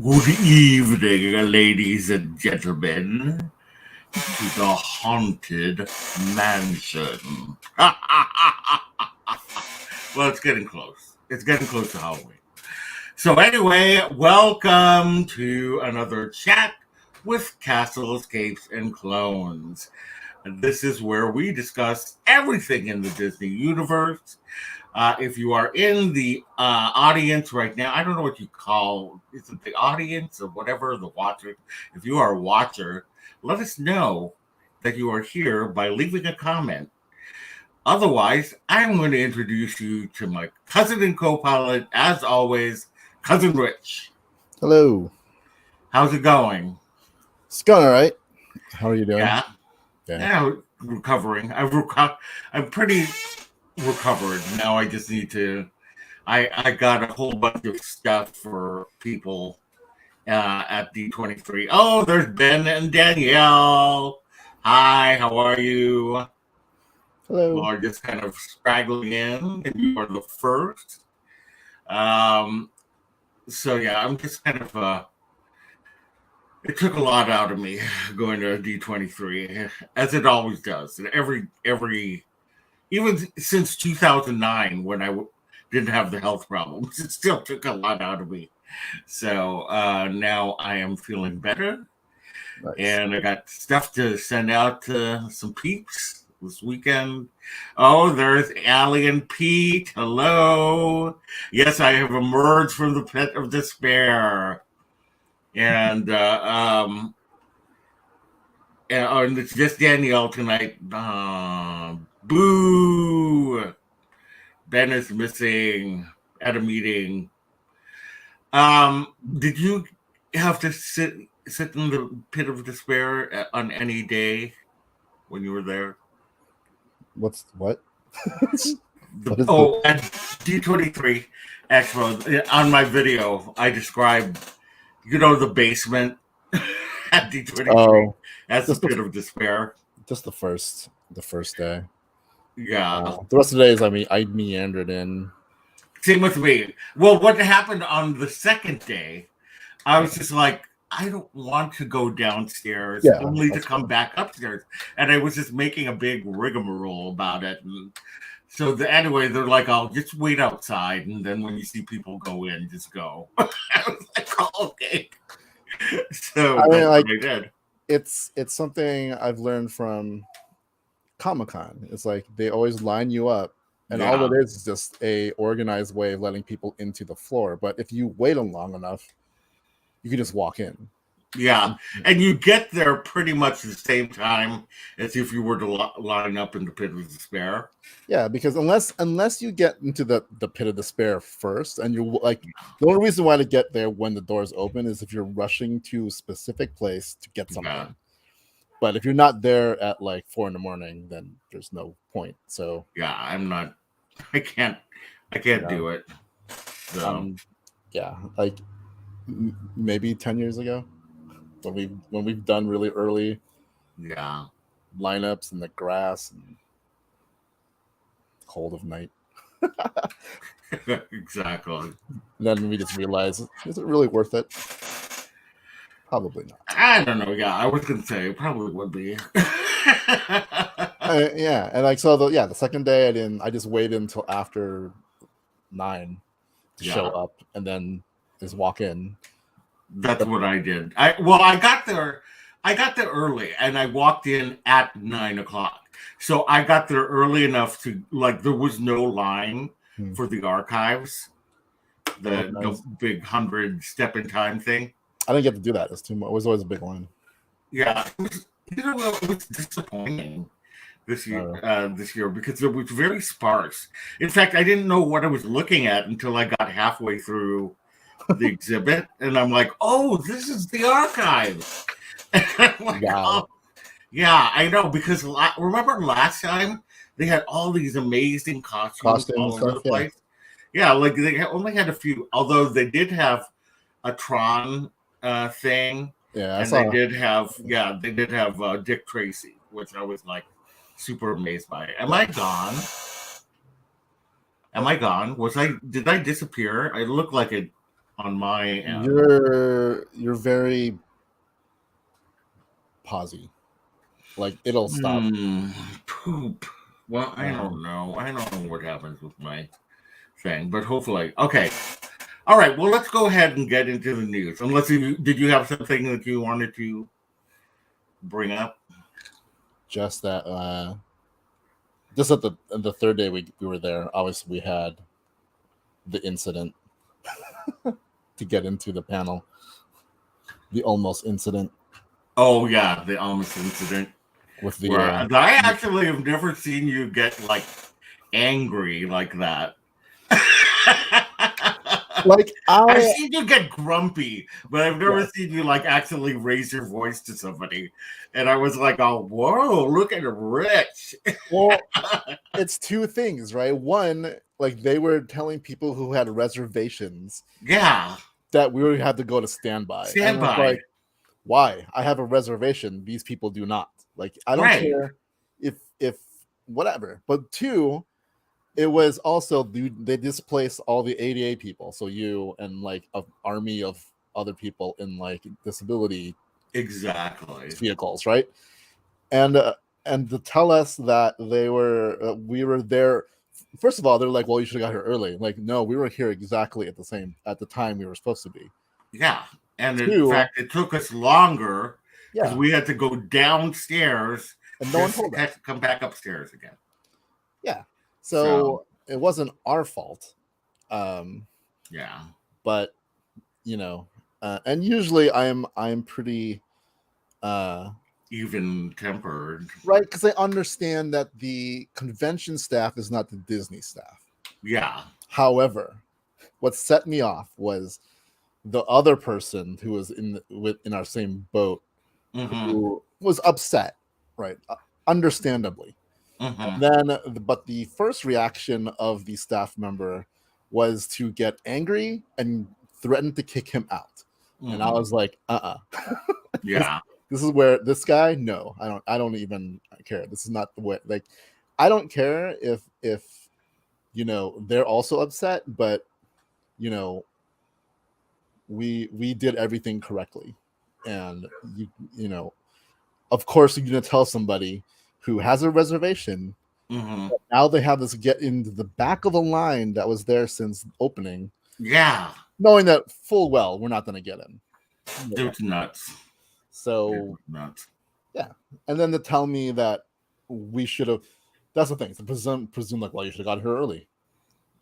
Good evening, ladies and gentlemen, to the haunted mansion. Well, it's getting close. It's getting close to Halloween. So anyway, welcome to another chat with Castles, Capes, and Clones. This is where we discuss everything in the Disney universe. If you are in the audience right now, I don't know what you call is it the audience or whatever, the watcher. If you are a watcher, let us know that you are here by leaving a comment. Otherwise, I'm going to introduce you to my cousin and co-pilot, as always, Cousin Rich. Hello. How's it going? It's going all right. How are you doing? Yeah, recovering. I'm pretty recovered now. I just need to. I got a whole bunch of stuff for people at D23. Oh, there's Ben and Danielle. Hi, how are you? Hello. Well, are just kind of straggling in, and you are the first. So yeah, I'm just kind of. It took a lot out of me going to D23, as it always does. Every even since 2009, when I didn't have the health problems, it still took a lot out of me. So now I am feeling better. Nice. And I got stuff to send out to some peeps this weekend. Oh, there's Allie and Pete. Hello. Yes, I have emerged from the pit of despair. And it's just Danielle tonight. Boo! Ben is missing at a meeting. Did you have to sit in the pit of despair on any day when you were there? What? At D23 Expo, on my video, I described, the basement at D23 as the pit of despair. Just the first day. Yeah. The rest of the days, I meandered in. Same with me. Well, what happened on the second day, I was just like, I don't want to go downstairs, only to come back upstairs. And I was just making a big rigmarole about it. And so anyway, they're like, I'll just wait outside. And then when you see people go in, just go. I was like, oh, okay. So I did. It's something I've learned from Comic-Con. It's like they always line you up. And all it is just a organized way of letting people into the floor. But if you wait long enough, you can just walk in. Yeah, and you get there pretty much the same time as if you were to line up in the pit of despair. Yeah, because unless you get into the pit of despair first, and you're like, the only reason why to get there when the doors open is if you're rushing to a specific place to get something. Yeah. But if you're not there at like 4 a.m, then there's no point. So yeah, I can't do it. So yeah, like maybe 10 years ago when we've done really early lineups in the grass and cold of night. Exactly. And then we just realized, is it really worth it? Probably not. I don't know. Yeah, I was gonna say it probably would be. Yeah, and like so the second day I just waited until after 9 to show up and then just walk in. That's what I did. I got there early and I walked in at 9 o'clock. So I got there early enough to there was no line for the archives, the big 100 step in time thing. I didn't get to do that. It's too much. It was always a big line. Yeah, it was disappointing this year because it was very sparse. In fact, I didn't know what I was looking at until I got halfway through the exhibit, and I'm like, "Oh, this is the archive." And I'm like, wow. Oh. Yeah, I know, because remember last time they had all these amazing costumes all over the place. Yeah, like they only had a few, although they did have a Tron thing. Yeah, and they did have Dick Tracy, which I was like super amazed by. Am I gone? Did I disappear? I look like it. on my end. You're very posy. Like it'll stop. Poop. Well, I don't know. I don't know what happens with my thing, but hopefully, okay. All right. Well, let's go ahead and get into the news. Unless did you have something that you wanted to bring up? Just that. Just at the third day we were there. Obviously, we had the incident to get into the panel. The almost incident. Oh yeah, the almost incident. With the I actually have never seen you get like angry like that. Like I've seen you get grumpy, but I've never seen you like actually raise your voice to somebody. And I was like, oh, whoa, look at Rich. Well, it's two things, right? One, like they were telling people who had reservations, that we would have to go to standby. And I was like, why? I have a reservation. These people do not. Like, I don't care if whatever. But two, it was also they displaced all the ADA people. So you and like an army of other people in like disability vehicles, right? And to tell us that they were we were there. First of all, they're like, well, you should have got here early. Like, no, we were here exactly at the time we were supposed to be. Yeah. And in fact, it took us longer because we had to go downstairs and no one told us to come back upstairs again. Yeah. So it wasn't our fault. Yeah. But you know, and usually I'm pretty even tempered, right? Because I understand that the convention staff is not the Disney staff. Yeah. However, what set me off was the other person who was in our same boat, who was upset, right? Understandably. Then, but the first reaction of the staff member was to get angry and threaten to kick him out. And I was like, yeah. This is where this guy, no, I don't even care. This is not the way. Like, I don't care if you know they're also upset, but you know, we did everything correctly, and you know, of course, you're gonna tell somebody who has a reservation. Now they have this get into the back of a line that was there since opening. Yeah, knowing that full well we're not going to get in. It's nuts. So nuts. Yeah, and then to tell me that we should have. That's the thing. To presume like, well, you should have got here early.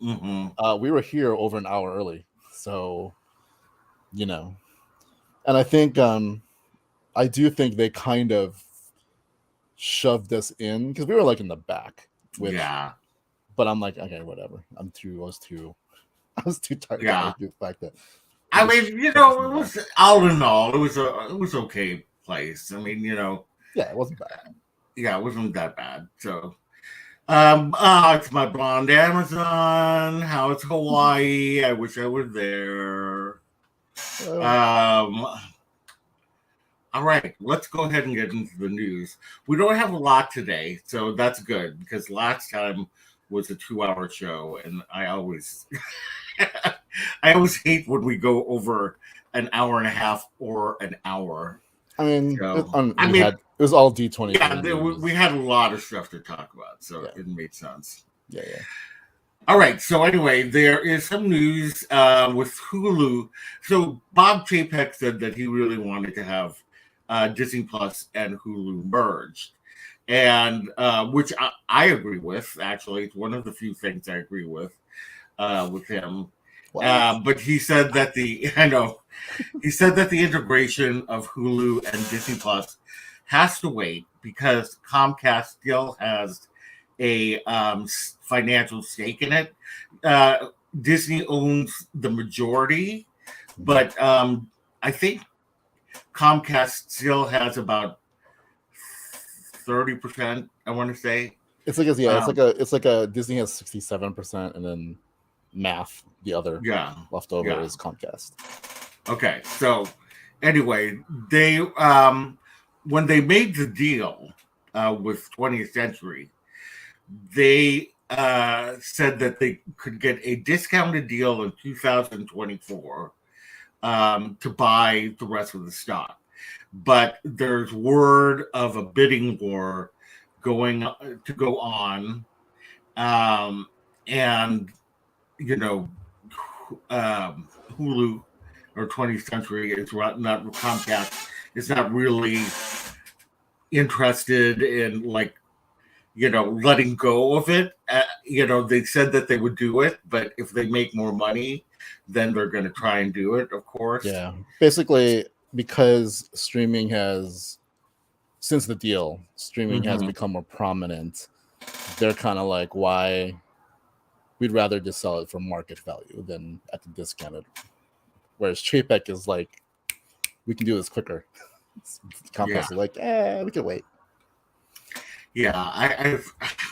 We were here over an hour early, so you know, and I think I do think they kind of shoved us in because we were like in the back. But I'm like, okay, whatever. I was too tired. Yeah. To do the fact that I mean, you know, it was all in all, it was okay place. I mean, you know, yeah, it wasn't bad. Yeah, it wasn't that bad. So, it's my blonde Amazon. How's Hawaii? I wish I were there. All right, let's go ahead and get into the news. We don't have a lot today, so that's good because last time was a 2-hour show, and I always hate when we go over an hour and a half or an hour. I mean, it was all D23. Yeah, we had a lot of stuff to talk about, so it made sense. Yeah. All right. So anyway, there is some news with Hulu. So Bob Chapek said that he really wanted to have Disney Plus and Hulu merged, and which I agree with. Actually, it's one of the few things I agree with him. But he said that the integration of Hulu and Disney Plus has to wait because Comcast still has a financial stake in it. Disney owns the majority, but I think Comcast still has about 30%. I want to say it's like a Disney has 67%, and then math the other leftover is Comcast. Okay, so anyway, they when they made the deal with 20th Century, they said that they could get a discounted deal in 2024 to buy the rest of the stock. But there's word of a bidding war going to go on, and you know, Hulu or 20th Century is not Comcast. It's not really interested in letting go of it. They said that they would do it, but if they make more money, then they're going to try and do it, of course. Yeah. Basically, because streaming has, since the deal, streaming has become more prominent, they're kind of like, why? We'd rather just sell it for market value than at the discounted. Whereas Chapek is like, we can do this quicker. Comcast is like, we can wait. Yeah,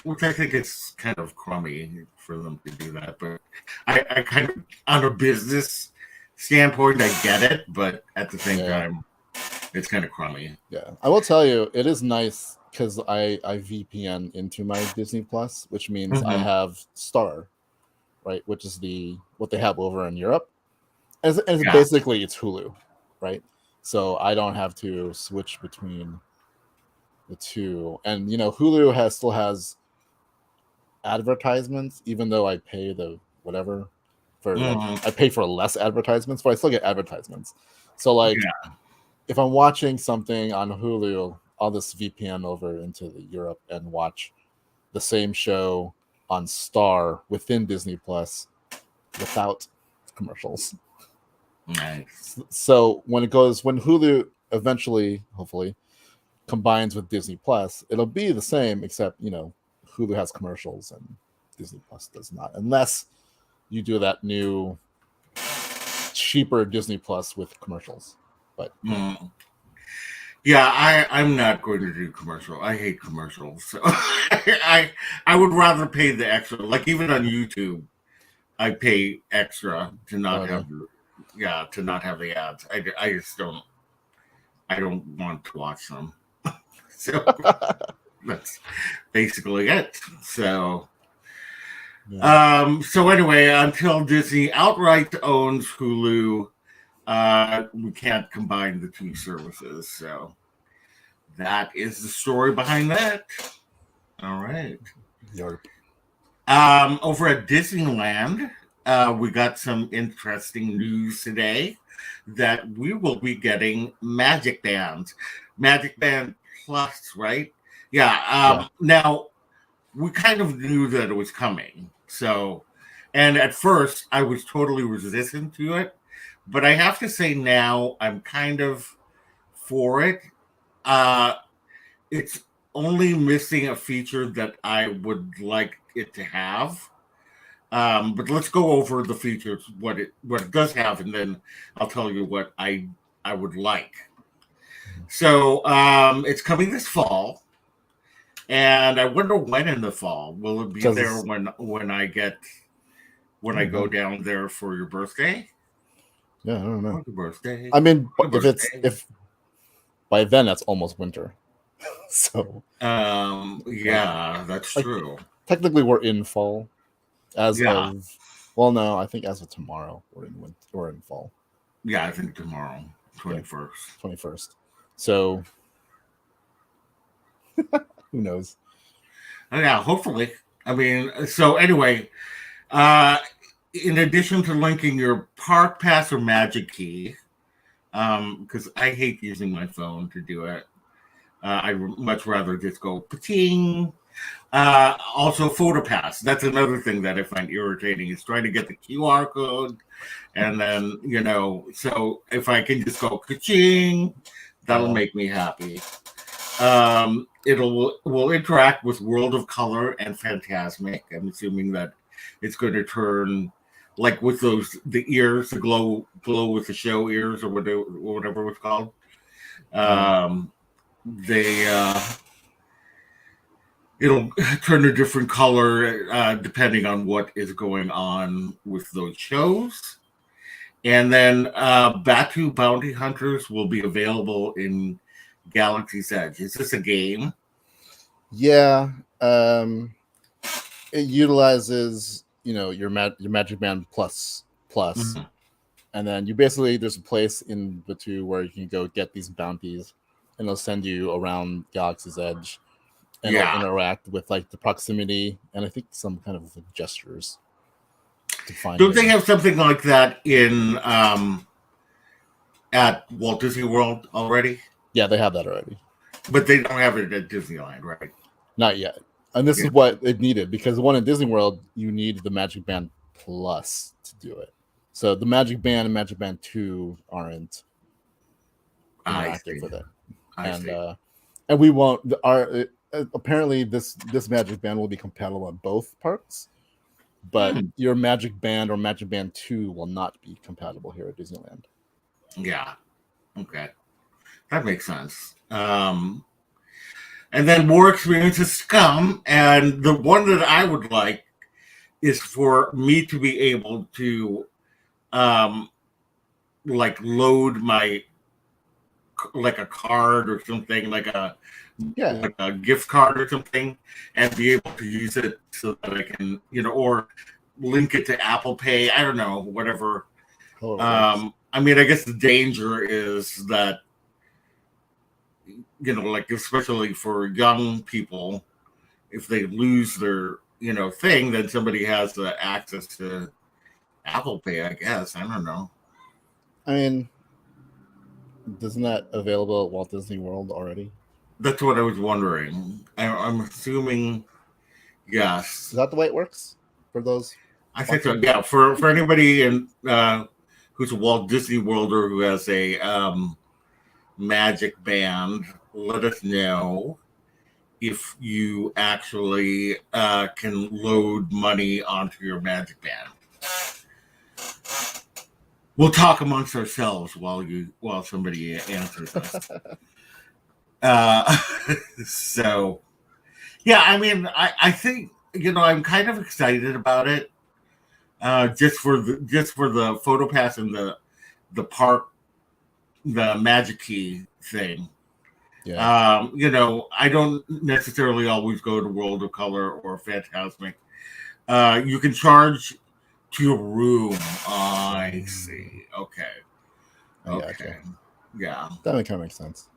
which I think it's kind of crummy for them to do that, but I kind of, on a business standpoint, I get it, but at the same time, it's kind of crummy. Yeah, I will tell you, it is nice because I VPN into my Disney Plus, which means I have Star, right, which is what they have over in Europe, and basically it's Hulu, right? So I don't have to switch between the two, and Hulu still has advertisements, even though I pay the whatever for I pay for less advertisements, but I still get advertisements. So if I'm watching something on Hulu, I'll just VPN over into Europe and watch the same show on Star within Disney Plus without commercials. Nice. So when Hulu eventually, hopefully, combines with Disney Plus, it'll be the same, except Hulu has commercials and Disney Plus does not, unless you do that new cheaper Disney Plus with commercials. But I'm not going to do commercial. I hate commercials. So I would rather pay the extra. Like even on YouTube, I pay extra to not have to not have the ads. I just don't. I don't want to watch them. So that's basically it. So, so anyway, until Disney outright owns Hulu, we can't combine the two services. So that is the story behind that. All right. Over at Disneyland, we got some interesting news today that we will be getting Magic Bands. Magic Band Plus, right? Yeah. Now, we kind of knew that it was coming. So, and at first, I was totally resistant to it. But I have to say now, I'm kind of for it. It's only missing a feature that I would like it to have. But let's go over the features, what it does have, and then I'll tell you what I would like. So it's coming this fall, and I wonder when in the fall. Will it be there when I go down there for your birthday? Yeah, I don't know. Your birthday. I mean, if by then that's almost winter. So that's true. Technically, we're in fall. No, I think as of tomorrow we're in fall. Yeah, I think tomorrow, 21st. 21st. So who knows? Yeah, hopefully. I mean, so anyway, in addition to linking your Park Pass or Magic Key, because I hate using my phone to do it. I'd much rather just go pa-ting. Also, PhotoPass. That's another thing that I find irritating is trying to get the QR code. And then, so if I can just go ka-ching, that'll make me happy. Will interact with World of Color and Fantasmic. I'm assuming that it's going to turn like with the ears, the glow with the show ears or whatever it's called. It'll turn a different color depending on what is going on with those shows. And then Batu Bounty Hunters will be available in Galaxy's Edge. Is this a game? Yeah. It utilizes, your Magic Band Plus. Mm-hmm. And then you basically, there's a place in the two where you can go get these bounties, and they'll send you around Galaxy's Edge, and it'll interact with like the proximity and I think some kind of like gestures to find. Don't they have something like that in at Walt Disney World already? Yeah, they have that already, but they don't have it at Disneyland, right? Not yet. And this is what it needed, because the one in Disney World, you need the Magic Band Plus to do it. So the Magic Band and Magic Band 2 aren't interactive with it. And we won't. Apparently this Magic Band will be compatible on both parks, but your Magic Band or Magic Band 2 will not be compatible here at Disneyland. Yeah. Okay. That makes sense. And then more experiences come, and the one that I would like is for me to be able to like load my like a card or something, like a gift card or something, and be able to use it so that I can, or link it to Apple Pay. I don't know, whatever. I mean, I guess the danger is that, like especially for young people, if they lose their, thing, then somebody has the access to Apple Pay, I guess. I don't know. I mean, isn't that available at Walt Disney World already? That's what I was wondering. I'm assuming, yes. Is that the way it works for those? I think so. Yeah, for anybody in who's a Walt Disney Worlder who has a Magic Band, let us know if you actually can load money onto your Magic Band. We'll talk amongst ourselves while somebody answers us. So, yeah, I mean, I think I'm kind of excited about it, just for the photo pass and the park, the Magic Key thing. Yeah. I don't necessarily always go to World of Color or Fantasmic. You can charge to your room. I see. Okay. Gotcha. Yeah. That kind of makes sense.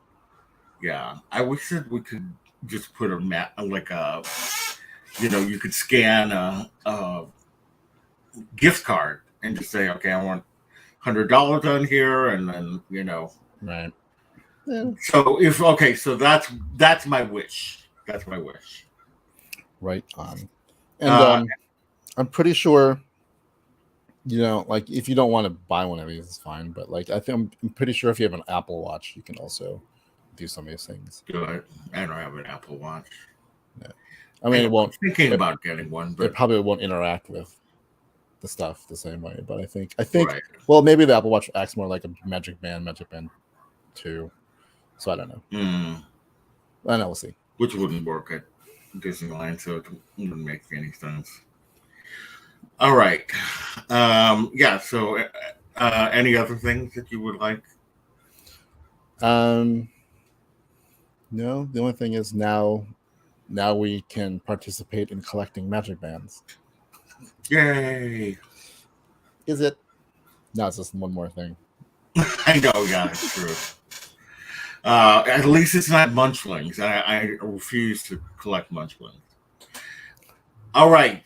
Yeah. I wish that we could just put a like a, you could scan a gift card and just say, okay, I want $100 on here, and then Right. Yeah. So that's my wish. That's my wish. Right on. And I'm pretty sure, like if you don't want to buy one of these, it's fine. But like I'm pretty sure if you have an Apple Watch, you can also do some of these things. Good. I don't have an Apple Watch. Yeah. I mean, I'm thinking about getting one, but it probably won't interact with the stuff the same way. But I think right. Well, maybe the Apple Watch acts more like a Magic Band 2. So I don't know. I know, we'll see. Which wouldn't work at Disneyland, so it wouldn't make any sense. All right. Yeah. So, any other things that you would like? No. The only thing is now we can participate in collecting Magic Bands. Yay! Is it? No, it's just one more thing. I know. Yeah, it's true. At least it's not Munchlings. I refuse to collect Munchlings. All right.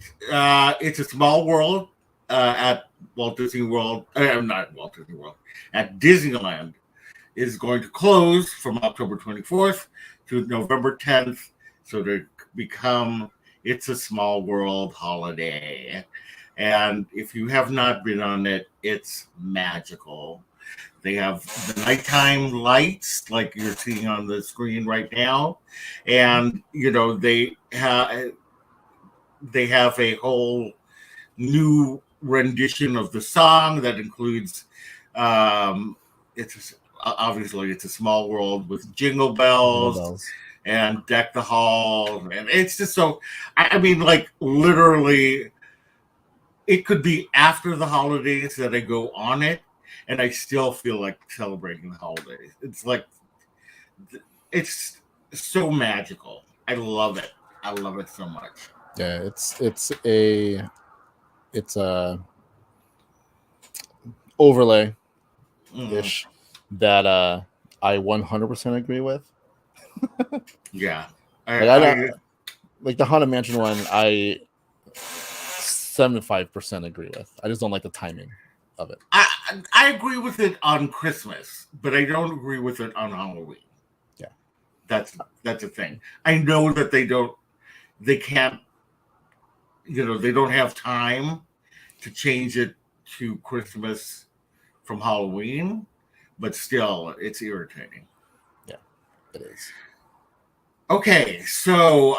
It's a Small World at Walt Disney World. Not Walt Disney World. At Disneyland is going to close from October 24th to November 10th. So to become It's a Small World holiday. And if you have not been on it, it's magical. They have the nighttime lights like you're seeing on the screen right now. And, they have a whole new rendition of the song that includes, it's a Small World with Jingle Bells. And Deck the Halls. And it's just so, I mean, like literally, it could be after the holidays that I go on it, and I still feel like celebrating the holidays. It's like, it's so magical. I love it. I love it so much. Yeah, it's overlay ish that I 100% agree with. Yeah. Like the Haunted Mansion one, I 75% agree with. I just don't like the timing of it. I agree with it on Christmas, but I don't agree with it on Halloween. Yeah. That's a thing. I know that they can't, they don't have time to change it to Christmas from Halloween, but still, it's irritating. Yeah, it is. Okay, so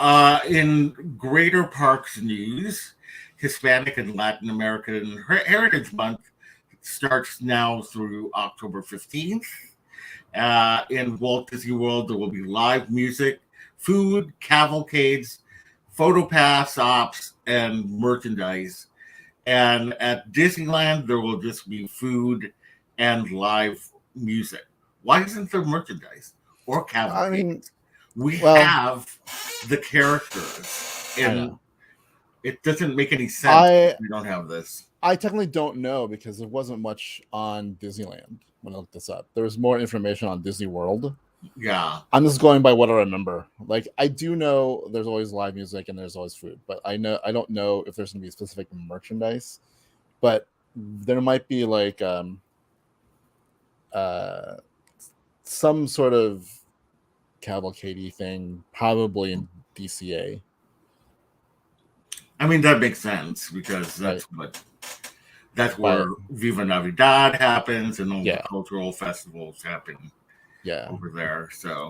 in Greater Parks news, Hispanic and Latin American Heritage Month starts now through October 15th. In Walt Disney World, there will be live music, food, cavalcades, photo pass ops, and merchandise. And at Disneyland, there will just be food and live music. Why isn't there merchandise or cavalcades? I mean, we have the characters, and it doesn't make any sense if we don't have this. I technically don't know because there wasn't much on Disneyland when I looked this up. There was more information on Disney World. Yeah. I'm just going by what I remember. Like, I do know there's always live music and there's always food, but I don't know if there's going to be specific merchandise, but there might be like some sort of cavalcade thing, probably in DCA. I mean, that makes sense because that's where Viva Navidad happens and all the cultural festivals happen over there. So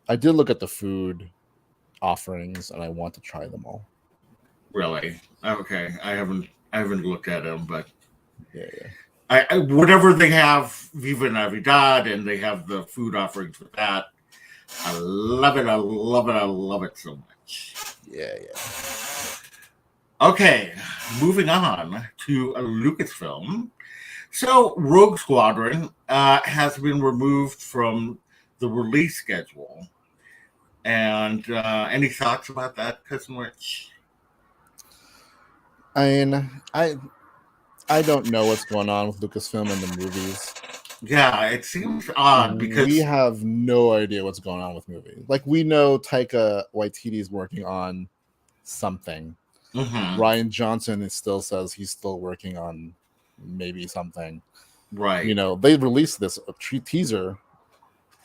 I did look at the food offerings and I want to try them all. Really? Okay. I haven't looked at them, but yeah. Whatever they have Viva Navidad and they have the food offerings with that, I love it. I love it. I love it so much. Yeah. Okay, moving on to Lucasfilm. So, Rogue Squadron has been removed from the release schedule. And any thoughts about that, Cousin Rich? I mean, I don't know what's going on with Lucasfilm and the movies. Yeah, it seems odd because we have no idea what's going on with movies. Like, we know Taika Waititi is working on something. Mm-hmm. Rian Johnson still says he's still working on maybe something. Right. They released this teaser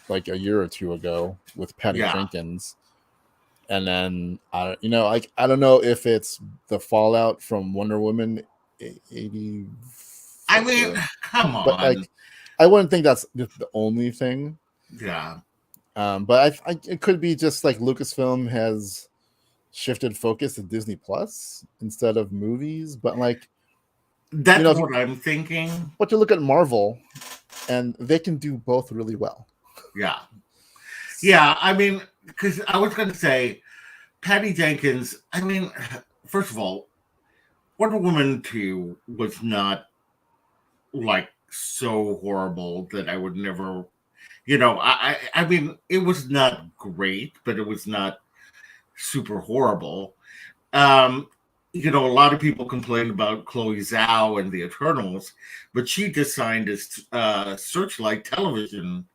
like a year or two ago with Patty Jenkins. And then, I don't know if it's the fallout from Wonder Woman 80. I mean, come on. But I wouldn't think that's the only thing. Yeah. But it could be just like Lucasfilm has shifted focus to Disney Plus instead of movies. But that's what I'm thinking. But you look at Marvel, and they can do both really well. Yeah. Yeah. I mean, because I was going to say, Patty Jenkins. I mean, first of all, Wonder Woman 2 was not so horrible that I would never, I mean, it was not great, but it was not super horrible. A lot of people complain about Chloe Zhao and the Eternals, but she just signed a Searchlight television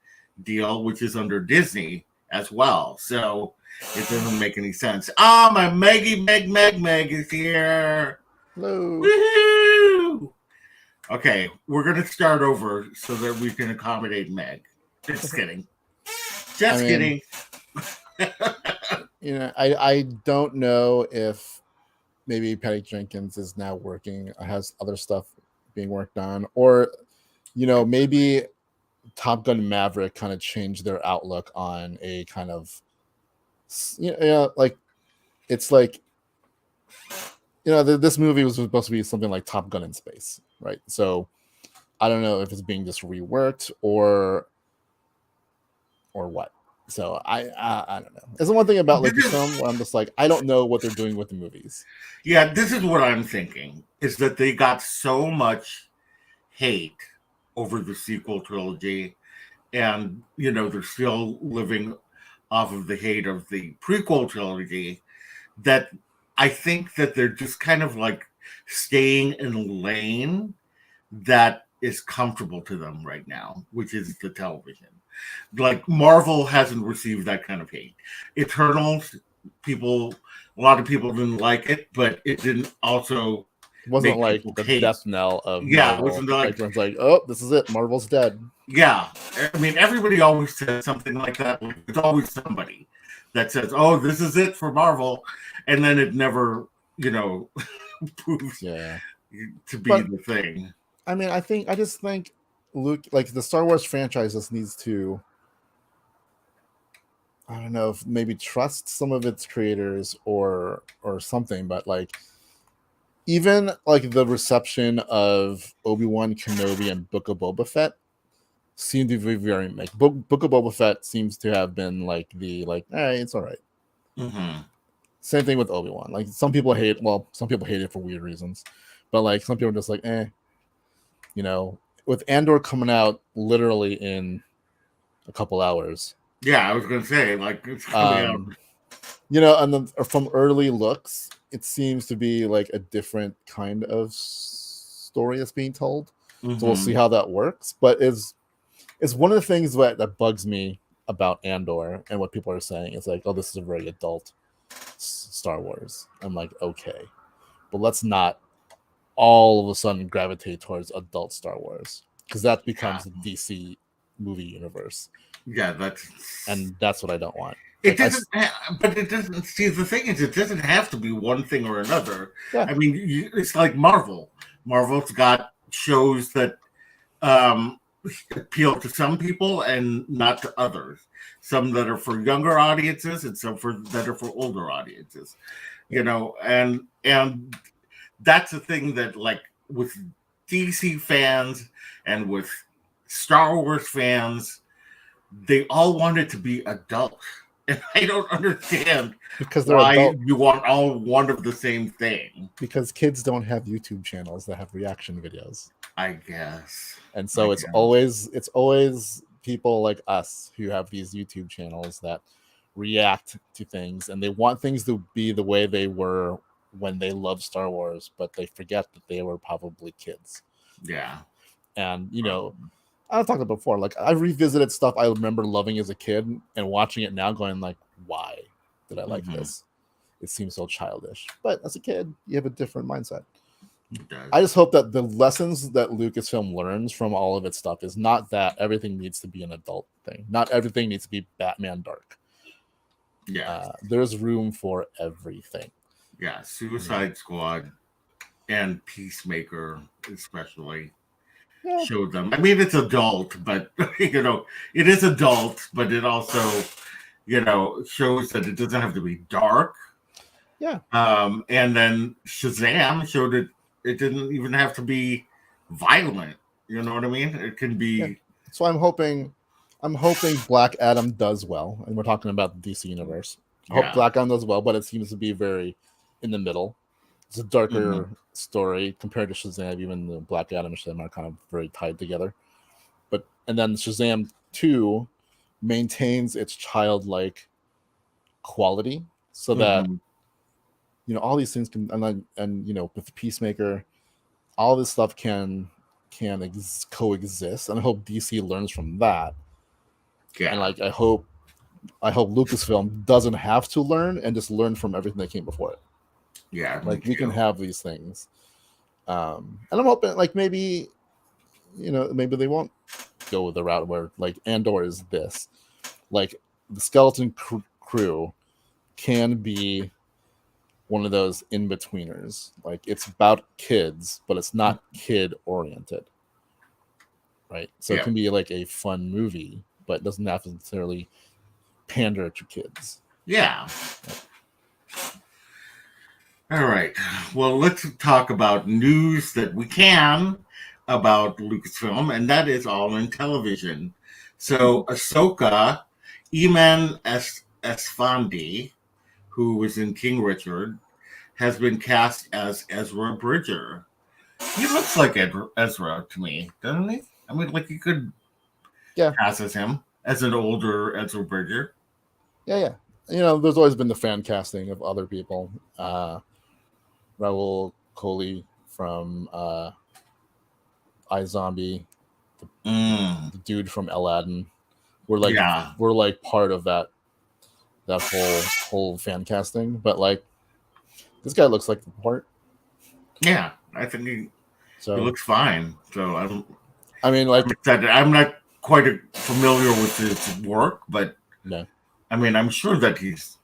deal, which is under Disney as well. So it doesn't make any sense. My Meg is here. Hello. Woohoo! Okay, we're going to start over so that we can accommodate Meg. Just kidding. Kidding. I don't know if maybe Patty Jenkins is now has other stuff being worked on, or maybe Top Gun Maverick kind of changed their outlook on a kind of it's like this movie was supposed to be something like Top Gun in space, right? So I don't know if it's being just reworked or what. So I don't know. There's one thing about Lucasfilm where I'm just like, I don't know what they're doing with the movies. Yeah, this is what I'm thinking, is that they got so much hate over the sequel trilogy, and they're still living off of the hate of the prequel trilogy, that I think that they're just kind of staying in a lane that is comfortable to them right now, which is the television. Like Marvel hasn't received that kind of hate. Eternals, a lot of people didn't like it, but it didn't also It wasn't make like people the hate. death knell of Yeah, it Marvel. wasn't like, Everyone's like, oh, this is it. Marvel's dead. yeah. I mean, everybody always says something like that. There's always somebody that says, "Oh, this is it for Marvel," and then it never, proves Yeah. to be But the thing. I mean, I just think Luke, like the Star Wars franchise, just needs to, I don't know, if maybe trust some of its creators or something, but like even like the reception of Obi-Wan Kenobi and Book of Boba Fett seemed to be very like Book of Boba Fett seems to have been like the like, hey, it's all right. Mm-hmm. Same thing with Obi-Wan. Like some people hate it for weird reasons, but like some people are just like, with Andor coming out literally in a couple hours. Yeah, I was gonna say, like, it's coming out. And then from early looks, it seems to be like a different kind of story that's being told. Mm-hmm. So we'll see how that works. But it's one of the things that bugs me about Andor and what people are saying. It's like, oh, this is a very adult Star Wars. I'm like, okay, but let's not all of a sudden gravitate towards adult Star Wars, because that becomes the DC movie universe. Yeah, that's what I don't want. It doesn't, but it doesn't. See, the thing is, it doesn't have to be one thing or another. Yeah. I mean, it's like Marvel. Marvel's got shows that appeal to some people and not to others. Some that are for younger audiences, and some that are for older audiences. And that's the thing that, like, with DC fans and with Star Wars fans, they all want it to be adult. And I don't understand because they're why adult. you want all one of the same thing. Because kids don't have YouTube channels that have reaction videos, I guess. And so it's always people like us who have these YouTube channels that react to things, and they want things to be the way they were when they loved Star Wars, but they forget that they were probably kids. Yeah. And I've talked about before, like I revisited stuff I remember loving as a kid and watching it now going like, why did I like this? It seems so childish. But as a kid, you have a different mindset. I just hope that the lessons that Lucasfilm learns from all of its stuff is not that everything needs to be an adult thing. Not everything needs to be Batman Dark. Yeah. There's room for everything. Yeah. Suicide Squad and Peacemaker especially. Yeah. Showed them. I mean, it's adult, but it is adult, but it also, shows that it doesn't have to be dark. Yeah. And then Shazam showed it didn't even have to be violent. You know what I mean? It can be. Yeah. So I'm hoping Black Adam does well, and we're talking about the DC universe. I hope Black Adam does well, but it seems to be very in the middle. It's a darker story compared to Shazam. Even the Black Adam and Shazam are kind of very tied together. And then Shazam 2 maintains its childlike quality, so that all these things can, and with Peacemaker, all this stuff can coexist. And I hope DC learns from that. Yeah. And like I hope Lucasfilm doesn't have to learn and just learn from everything that came before it. Yeah, like we can have these things, and I'm hoping like maybe they won't go the route where like Andor is this, like the Skeleton Crew can be one of those in-betweeners. Like it's about kids, but it's not kid oriented, right? So it can be like a fun movie, but it doesn't have to necessarily pander to kids. Yeah. All right. Well, let's talk about news that we can about Lucasfilm, and that is all in television. So Ahsoka, Eman Esfandi, who was in King Richard, has been cast as Ezra Bridger. He looks like Ezra to me, doesn't he? I mean, like you could cast as him, as an older Ezra Bridger. Yeah. There's always been the fan casting of other people. Raul Coley from iZombie, Mm. the dude from Aladdin. We're Yeah. part of that whole fan casting. But like, this guy looks like the part. Yeah, I think he So looks fine. So I mean, I'm like, excited. I'm not quite familiar with his work, but yeah. I mean, I'm sure that he's.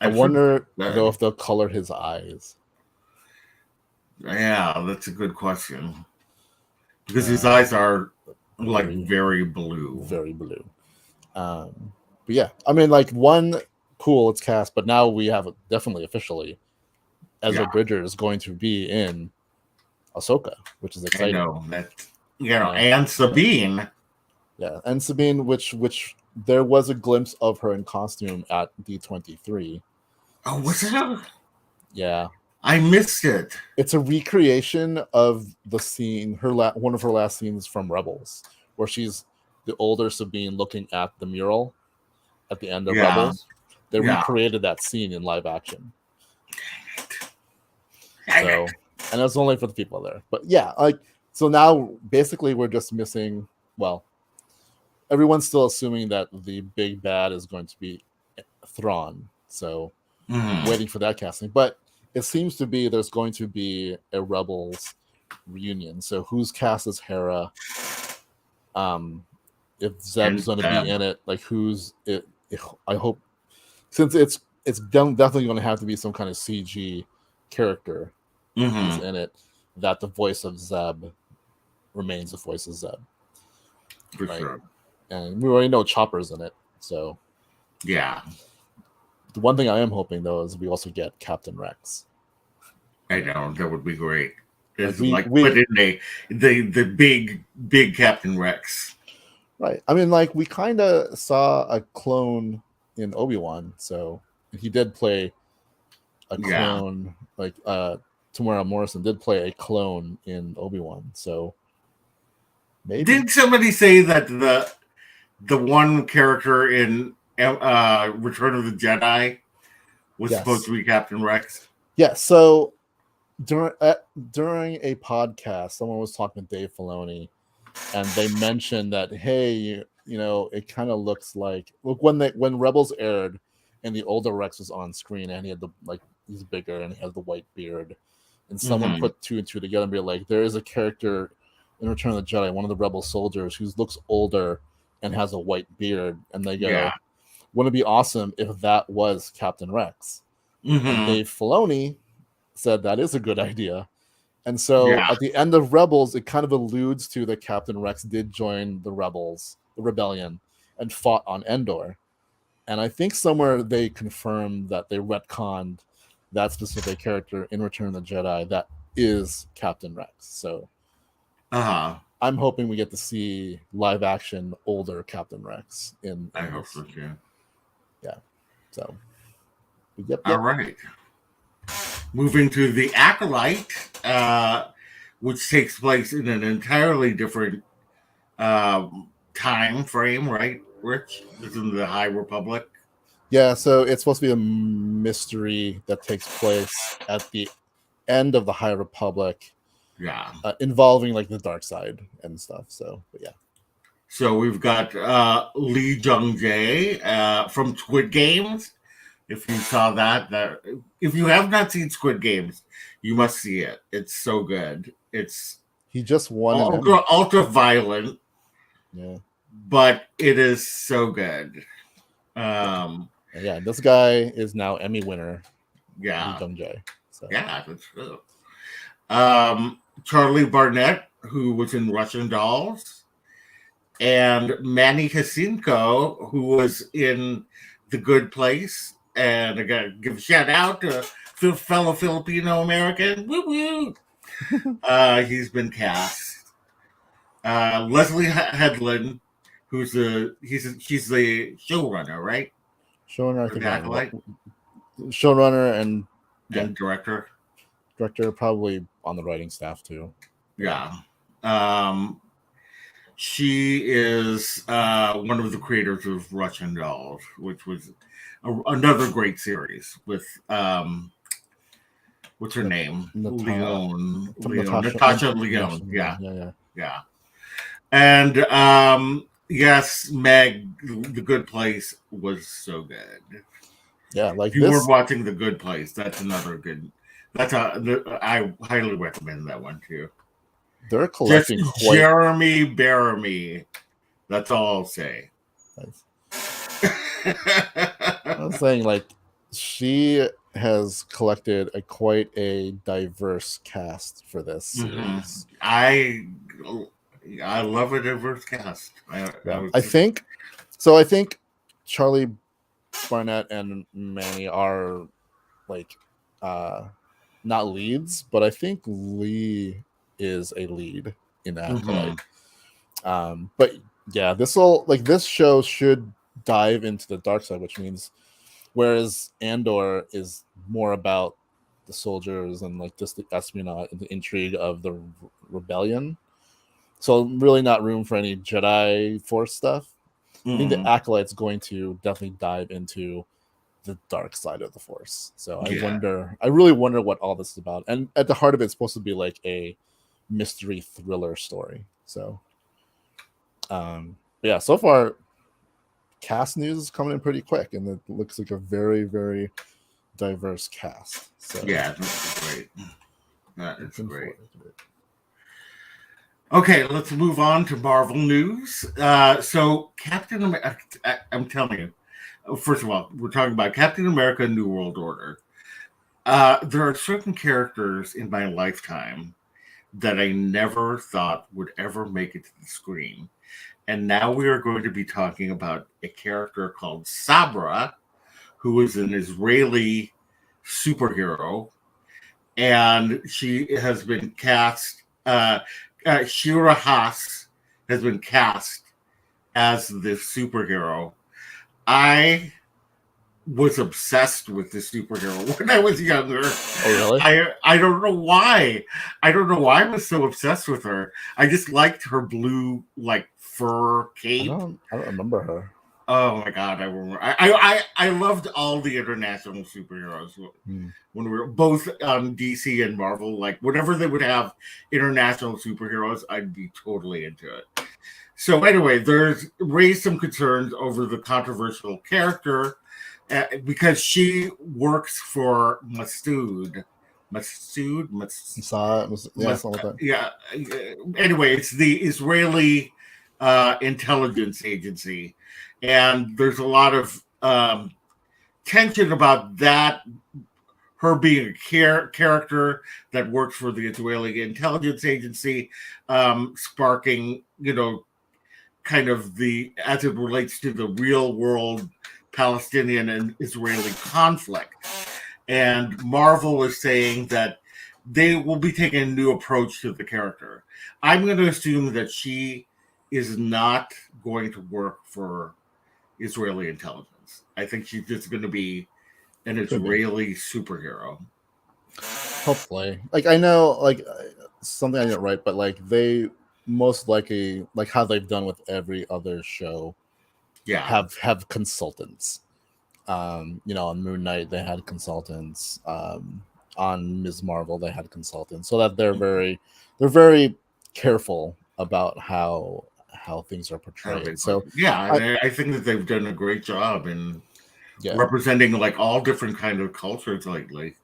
I wonder though if they'll color his eyes. Yeah, that's a good question. Because his eyes are like very blue. Very blue. But yeah, I mean, like, one, cool, it's cast, but now we have definitely officially Ezra Bridger is going to be in Ahsoka, which is exciting. I know that, and Sabine. Yeah, and Sabine, which there was a glimpse of her in costume at D23. Oh, was it? Yeah, I missed it. It's a recreation of the scene, one of her last scenes from Rebels, where she's the older Sabine looking at the mural at the end of Rebels. They recreated that scene in live action. So, and it's only for the people there. But yeah, like, so now basically we're just missing, well, everyone's still assuming that the big bad is going to be Thrawn. So waiting for that casting. But it seems to be there's going to be a Rebels reunion. So who's cast as Hera? If Zeb's going to be in it, like, who's it? I hope, since it's definitely going to have to be some kind of CG character who's in it, that the voice of Zeb remains the voice of Zeb. For sure. And we already know Chopper's in it, so yeah. The one thing I am hoping, though, is we also get Captain Rex. I know, that would be great. It's like put in the big Captain Rex. Right. I mean, like, we kind of saw a clone in Obi-Wan, so he did play a clone. Like, Tamara Morrison did play a clone in Obi-Wan, so maybe. Did somebody say that the one character in Return of the Jedi was supposed to be Captain Rex? Yeah, so during a podcast, someone was talking to Dave Filoni, and they mentioned that, hey, it kind of looks like, look, when Rebels aired and the older Rex was on screen and he had he's bigger and he has the white beard, and someone put two and two together and be like, there is a character in Return of the Jedi, one of the Rebel soldiers who looks older and has a white beard, and they go, wouldn't it be awesome if that was Captain Rex? And Dave Filoni said that is a good idea. And so at the end of Rebels, it kind of alludes to that Captain Rex did join the rebellion, and fought on Endor. And I think somewhere they confirmed that they retconned that specific character in Return of the Jedi that is Captain Rex. So I'm hoping we get to see live action older Captain Rex in I hope so too. Yeah. So yep. All right. Moving to The Acolyte, which takes place in an entirely different time frame, right, Rich? It's in the High Republic. Yeah, so it's supposed to be a mystery that takes place at the end of the High Republic. Yeah. Involving like the dark side and stuff. So, but yeah. So we've got Lee Jung-jae from Squid Games. If you saw that, if you have not seen Squid Games, you must see it. It's so good. He just won ultra violent. Yeah. But it is so good. Yeah, this guy is now Emmy winner. Yeah. Lee Jung-jae. So. Yeah, that's true. Charlie Barnett, who was in Russian Dolls, and Manny Jacinto, who was in The Good Place. And I got to give a shout out to fellow Filipino American. Woo woo! He's been cast. Leslie Headland, she's the showrunner, right? Showrunner, I think. Showrunner and director. Director, probably on the writing staff too. Yeah. She is one of the creators of Russian Dolls, which was another great series with what's her name? Natasha Leone. Yeah. Yeah. And yes, Meg, The Good Place was so good. Yeah, like If you were this, watching The Good Place, that's another good. I highly recommend that one too. they're Just collecting quite. Jeremy Bearimy. That's all I'll say. I was saying, like, she has collected quite a diverse cast for this series. I love a diverse cast. I think so. I think Charlie Barnett and Manny are like not leads, but I think Lee is a lead in Acolyte. But yeah, this show should dive into the dark side, which means whereas Andor is more about the soldiers and like just the espionage and the intrigue of the rebellion. So really not room for any Jedi Force stuff. I think the Acolyte's going to definitely dive into the dark side of the Force. So I really wonder what all this is about. And at the heart of it's supposed to be like a mystery thriller story. So yeah, so far cast news is coming in pretty quick, and it looks like a very, very diverse cast. So yeah, that's great. That is great. Okay, let's move on to Marvel news. So Captain America, I'm telling you, first of all, we're talking about Captain America: New World Order. There are certain characters in my lifetime that I never thought would ever make it to the screen. And now we are going to be talking about a character called Sabra, who is an Israeli superhero. And she has been cast, Shira Haas has been cast as this superhero. I was obsessed with this superhero when I was younger. Oh, really? I don't know why. I don't know why I was so obsessed with her. I just liked her blue like fur cape. I don't remember her. Oh my god, I remember. I loved all the international superheroes when we were both on DC and Marvel. Like whenever they would have international superheroes, I'd be totally into it. So anyway, there's raised some concerns over the controversial character because she works for Masood. Yeah. Anyway, it's the Israeli intelligence agency, and there's a lot of tension about that. Her being a character that works for the Israeli intelligence agency, sparking, kind of as it relates to the real world Palestinian and Israeli conflict. And Marvel is saying that they will be taking a new approach to the character. I'm going to assume that she is not going to work for Israeli intelligence. I think she's just going to be an Israeli superhero. Hopefully. Like, I know, like, something I didn't write, but like they most likely, like how they've done with every other show, have consultants. On Moon Knight they had consultants. On Ms. Marvel they had consultants, so that they're very careful about how things are portrayed. So I think that they've done a great job in representing like all different kind of cultures lately.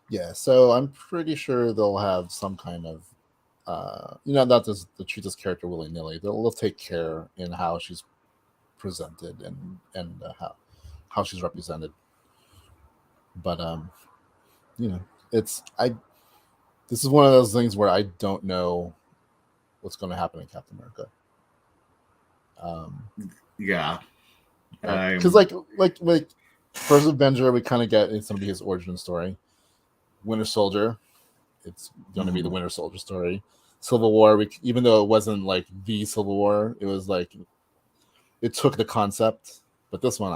Yeah, so I'm pretty sure they'll have some kind of not just to treat this character willy-nilly. They'll take care in how she's presented and how she's represented. But this is one of those things where I don't know what's going to happen in Captain America. Because like First Avenger, we kind of get in some of his origin story. Winter Soldier, it's going to be the Winter Soldier story. Civil War, even though it wasn't like the Civil War, it was like it took the concept. But this one,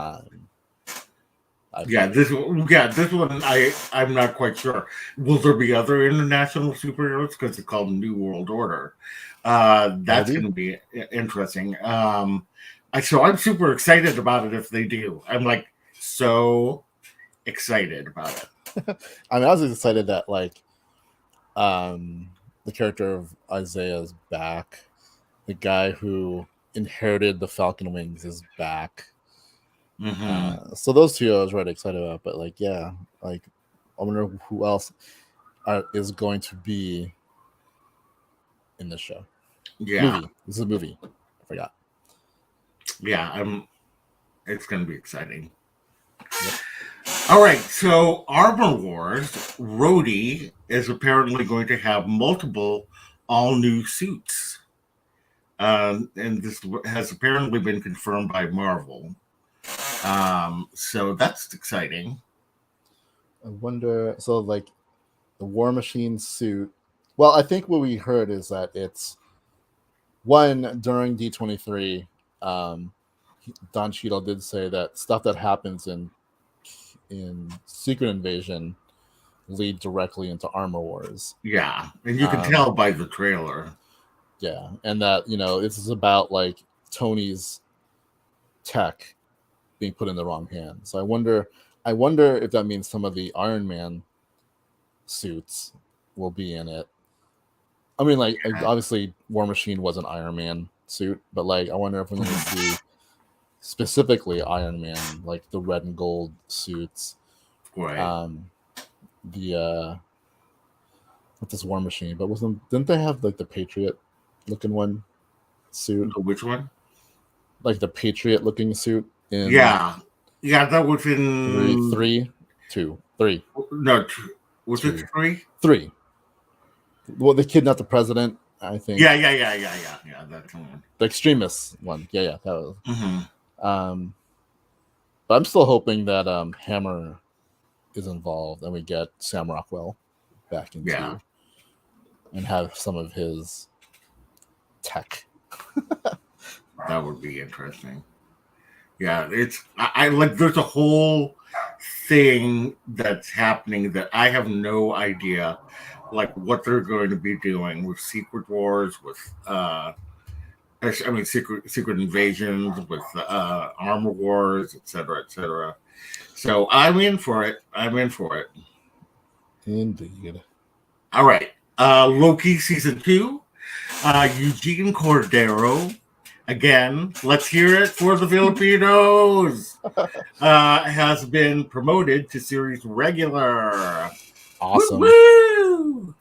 this one I'm not quite sure. Will there be other international superheroes because it's called New World Order? That's going to be interesting. So I'm super excited about it if they do. I'm like so excited about it. I mean, I was excited that the character of Isaiah is back. The guy who inherited the Falcon Wings is back. So those two I was really excited about. But like, yeah, like I wonder who else is going to be in this show. Yeah. Movie. This is a movie. I forgot. Yeah, it's going to be exciting. Yep. All right, so Armor Wars, Rhodey is apparently going to have multiple all-new suits. And this has apparently been confirmed by Marvel. So that's exciting. I wonder, so like the War Machine suit. Well, I think what we heard is that it's one during D23. Don Cheadle did say that stuff that happens in Secret Invasion lead directly into Armor Wars. Yeah, and you can tell by the trailer. Yeah, and that this is about like Tony's tech being put in the wrong hands. So I wonder if that means some of the Iron Man suits will be in it. I mean, like obviously War Machine was an Iron Man suit, but like I wonder if we're going to see specifically Iron Man, like the red and gold suits. Right. With this War Machine, but didn't they have like the Patriot looking one suit? Which one? Like the Patriot looking suit in that was in three. No, was it three? Three. Well, they kidnapped the president, I think. Yeah. That's one. The extremist one. Yeah, that was. Mm-hmm. But I'm still hoping that Hammer is involved and we get Sam Rockwell back into and have some of his tech. That would be interesting. Yeah, I like. There's a whole thing that's happening that I have no idea, like what they're going to be doing with Secret Wars, with Secret Invasions, with Armor Wars, etc., etc. So I'm in for it. Indeed. All right, Loki season 2. Eugene Cordero. Again, let's hear it for the Filipinos. Has been promoted to series regular. Awesome. Woo-woo!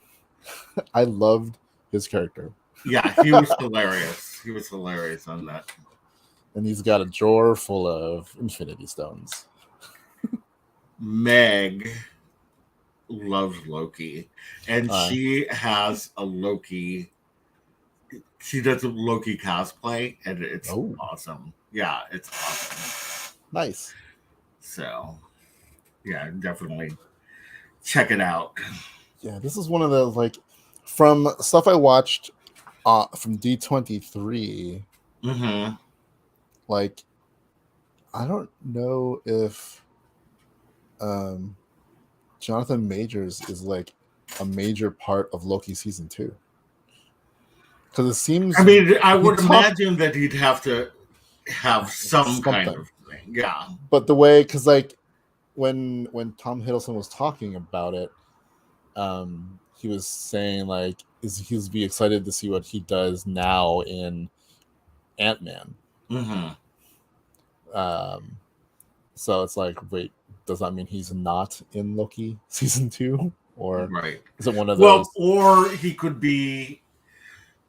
I loved his character. Yeah, he was hilarious. He was hilarious on that. And he's got a drawer full of Infinity Stones. Meg loves Loki. And she has a Loki. She does a Loki cosplay, and it's awesome. Yeah, it's awesome. Nice. So, yeah, definitely check it out. Yeah, this is one of the, like, from stuff I watched from D23. Mm-hmm. Like, I don't know if Jonathan Majors is, like, a major part of Loki season 2. Because it seems... I mean, I would imagine that he'd have to have some kind of thing. Yeah. But the way... Because, like, when Tom Hiddleston was talking about it, he was saying, like, he'll be excited to see what he does now in Ant-Man. Mm-hmm. So it's like, wait, does that mean he's not in Loki season 2? Or is it one of those? Well, or he could be...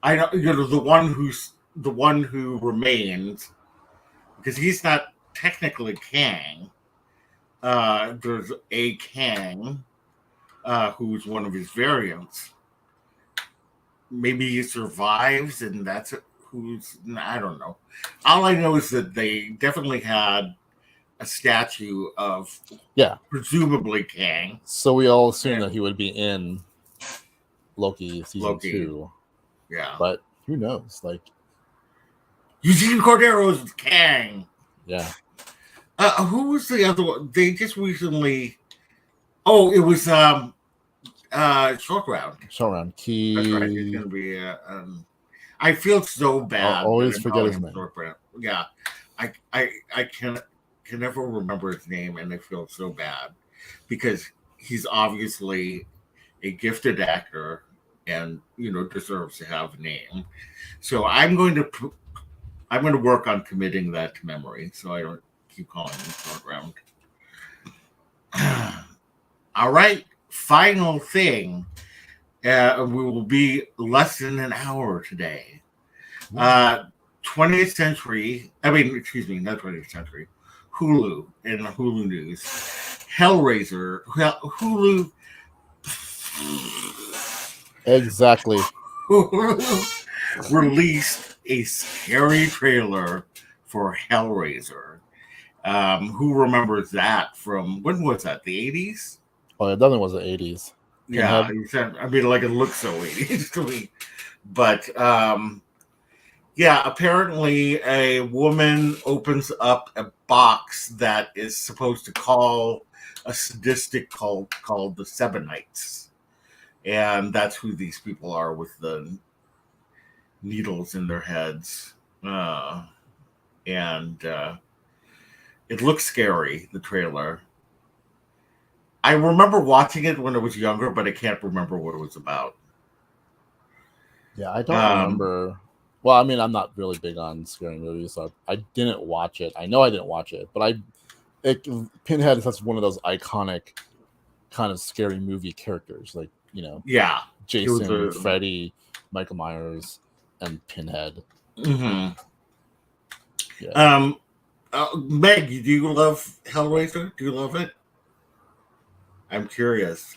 I don't, the one who remains, because he's not technically Kang. There's a Kang, who's one of his variants. Maybe he survives, and that's who's. I don't know. All I know is that they definitely had a statue of presumably Kang. So we all assume that he would be in Loki season 2. Yeah. But who knows? Like, Eugene Cordero's Kang. Yeah. Who was the other one? They just recently... Oh, it was Short Round. Short Round. Key... That's right. It's going to be... I feel so bad. I'll always forget his name. Yeah. I can never remember his name, and I feel so bad. Because he's obviously a gifted actor, and deserves to have a name. So I'm going to work on committing that to memory, so I don't keep calling him Short Round. All right, final thing. We will be less than an hour today. 20th century, excuse me, not 20th century, Hulu and Hulu news. Hellraiser, Hulu. Exactly. Hulu released a scary trailer for Hellraiser. Who remembers that from, when was that, the 80s? Oh, it definitely was the 80s. Yeah, like it looks so 80s to me. But yeah, apparently a woman opens up a box that is supposed to call a sadistic cult called the Sebenites. And that's who these people are with the needles in their heads. And it looks scary, the trailer. I remember watching it when I was younger, but I can't remember what it was about. Yeah, I don't remember. Well, I mean, I'm not really big on scary movies, so I didn't watch it. I know I didn't watch it, but Pinhead is such one of those iconic kind of scary movie characters, like yeah, Jason, Freddy, Michael Myers, and Pinhead. Mm-hmm. Yeah. Meg, do you love Hellraiser? Do you love it? I'm curious.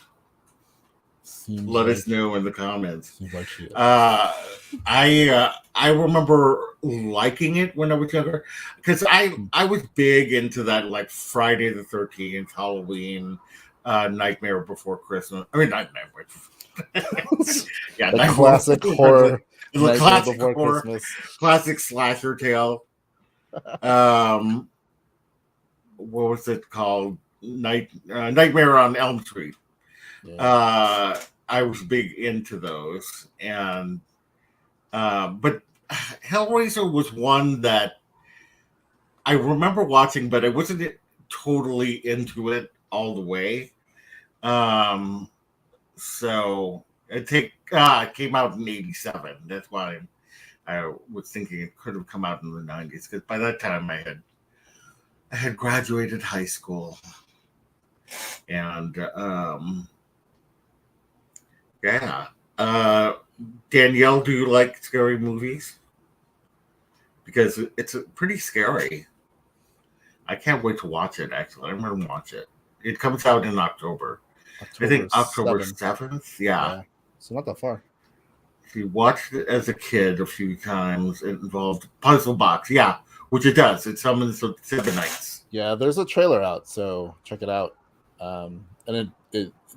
Let us know in the comments. Seems like she is. I remember liking it when I was younger because I was big into that, like Friday the 13th, Halloween, Nightmare Before Christmas. I mean, not Nightmare. Yeah, the classic horror. The classic horror, classic slasher tale. What was it called? Nightmare on Elm Street. Yeah. I was big into those, and but Hellraiser was one that I remember watching, but I wasn't totally into it all the way. So it came out in '87. That's why I was thinking it could have come out in the '90s, because by that time I had graduated high school, and yeah. Danielle, do you like scary movies? Because it's pretty scary. I can't wait to watch it, actually. I'm going to watch it. It comes out in October. I think October 7th. Yeah. So not that far. We watched it as a kid a few times. It involved puzzle box. Yeah, which it does. It summons the Sebenites. Yeah, there's a trailer out, so check it out. And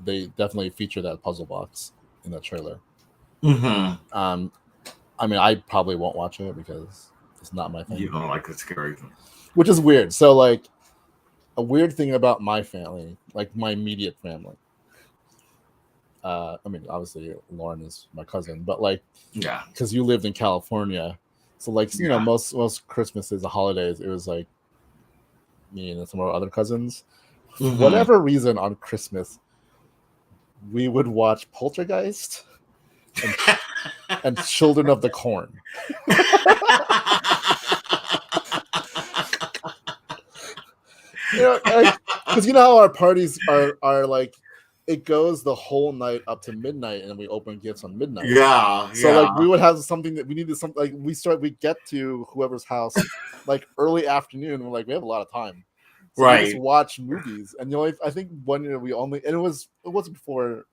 they definitely feature that puzzle box in the trailer. Mm-hmm. I mean, I probably won't watch it because it's not my thing. You don't like the scary thing, which is weird. So, like, a weird thing about my family, like my immediate family. I mean, obviously, Loren is my cousin, but like, yeah, because you lived in California, so like, most Christmases, the holidays, it was like me and some of our other cousins. For whatever reason, on Christmas, we would watch Poltergeist and Children of the Corn. Because you know how our parties are like, it goes the whole night up to midnight, and then we open gifts on midnight. Yeah. So like we would have something that we needed something, like we get to whoever's house like early afternoon. We're like, we have a lot of time. So we just watch movies, and I think one year it wasn't before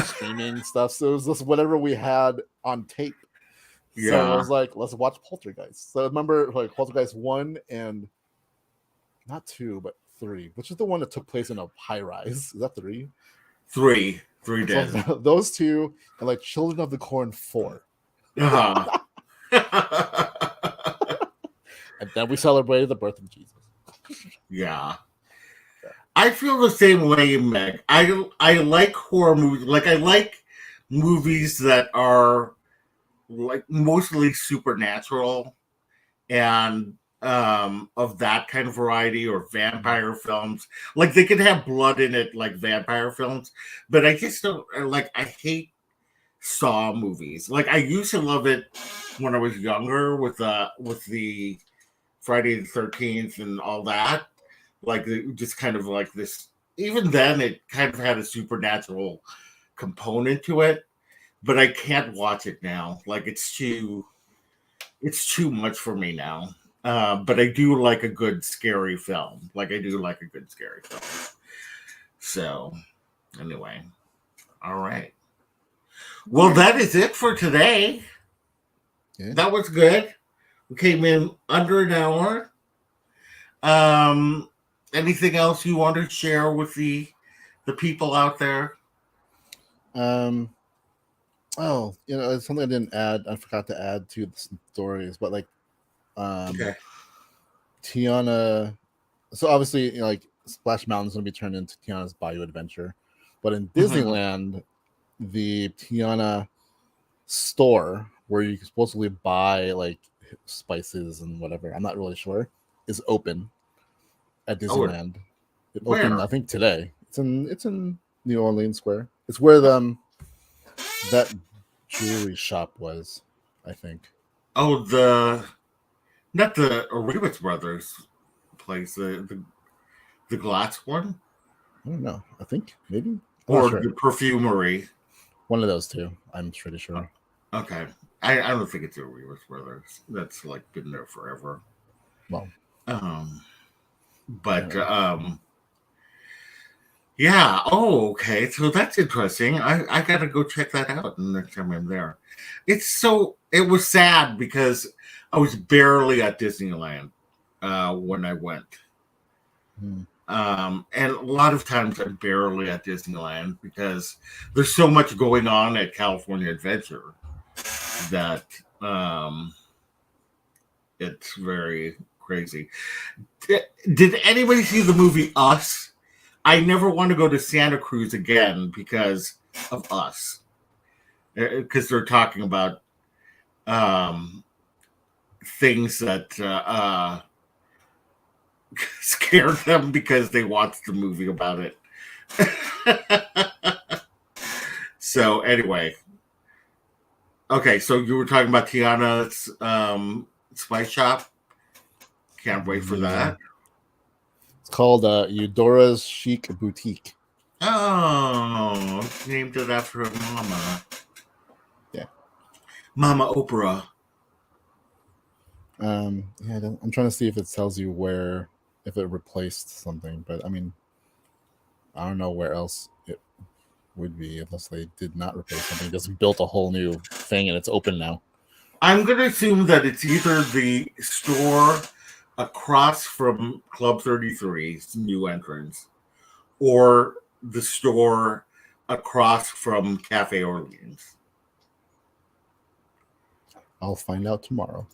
streaming stuff, so it was just whatever we had on tape. Yeah. So I was like, let's watch Poltergeist. So I remember like Poltergeist 1 and not 2, but 3, which is the one that took place in a high rise. Is that 3? 3 did. So those 2 and like Children of the Corn 4. Uh-huh. And then we celebrated the birth of Jesus. Yeah. I feel the same way, Meg. I like horror movies. Like, I like movies that are like mostly supernatural and of that kind of variety, or vampire films. Like, they can have blood in it, like vampire films, but I just don't like. I hate Saw movies. Like I used to love it when I was younger with the Friday the 13th and all that. Like just kind of like this. Even then, it kind of had a supernatural component to it, but I can't watch it now. Like it's too much for me now. But I do like a good scary film. Like I do like a good scary film. So anyway, all right. Well, that is it for today. Yeah. That was good. We came in under an hour. Anything else you want to share with the people out there? Oh, it's something I didn't add. I forgot to add to the stories, but like, Okay. Tiana. So obviously, like Splash Mountain is going to be turned into Tiana's Bayou Adventure, but in Disneyland, the Tiana store where you can supposedly buy like spices and whatever, I'm not really sure, is open at Disneyland. It opened, I think, today. It's in New Orleans Square. It's where that jewelry shop was, I think. Oh, not the Rivets Brothers place, the glass one, I don't know. I think maybe. I'm or not sure. the perfumery. One of those two. I'm pretty sure. Okay, I don't think it's the Rivets Brothers. That's like been there forever. Well, but yeah. Oh, okay. So that's interesting. I gotta go check that out next time I'm there. It was sad because I was barely at Disneyland when I went. And a lot of times I'm barely at Disneyland because there's so much going on at California Adventure that it's very crazy. Did anybody see the movie Us? I never want to go to Santa Cruz again because of Us. Because they're talking about things that scared them because they watched the movie about it. So anyway, okay. So you were talking about Tiana's spice shop. Can't wait for that. It's called Eudora's Chic Boutique. Oh, named it after her mama. Yeah, Mama Oprah. Yeah, I'm trying to see if it tells you where, if it replaced something, but I mean, I don't know where else it would be unless they did not replace something. Just built a whole new thing and it's open now. I'm going to assume that it's either the store across from Club 33's new entrance or the store across from Cafe Orleans. I'll find out tomorrow.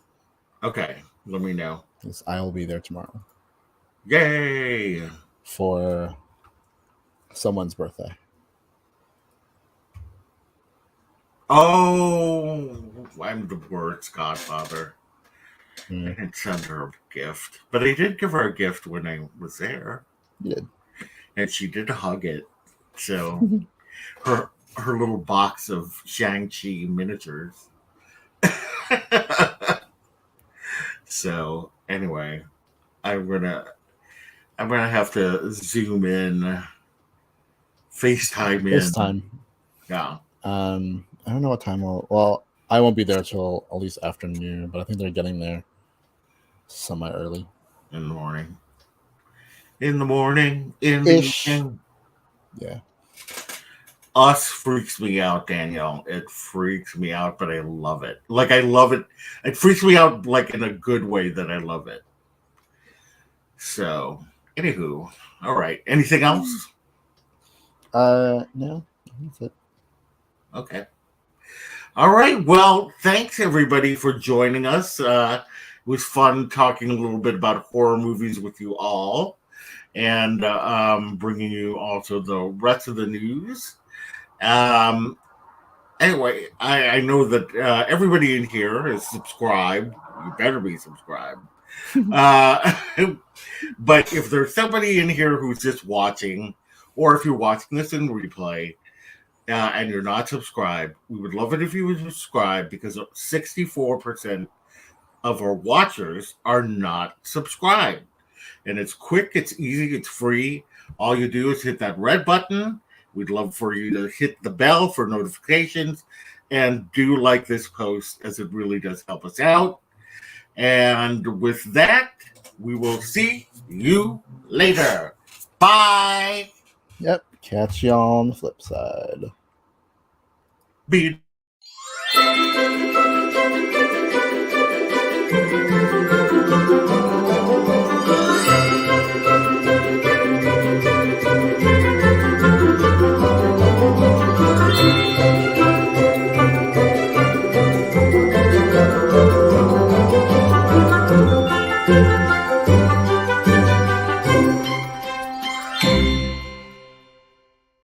Okay, let me know. Because I'll be there tomorrow. Yay! For someone's birthday. Oh, I'm the world's godfather. I didn't send her a gift, but I did give her a gift when I was there. You did. And she did hug it. So her little box of Shang-Chi miniatures. So anyway, I'm gonna have to zoom in, FaceTime. Yeah. I don't know what time well, I won't be there till at least afternoon, but I think they're getting there semi early. In the morning. In the evening. Yeah. Us freaks me out, Danielle. It freaks me out, but I love it. Like I love it. It freaks me out like in a good way that I love it. So, anywho, all right. Anything else? No, that's it. Okay. All right. Well, thanks everybody for joining us. It was fun talking a little bit about horror movies with you all, and bringing you also the rest of the news. Anyway, I know that everybody in here is subscribed. You better be subscribed. But if there's somebody in here who's just watching, or if you're watching this in replay, and you're not subscribed, we would love it if you would subscribe, because 64% of our watchers are not subscribed. And it's quick, it's easy, it's free. All you do is hit that red button. We'd love for you to hit the bell for notifications, and do like this post, as it really does help us out. And with that, we will see you later. Bye. Yep. Catch y'all on the flip side. Be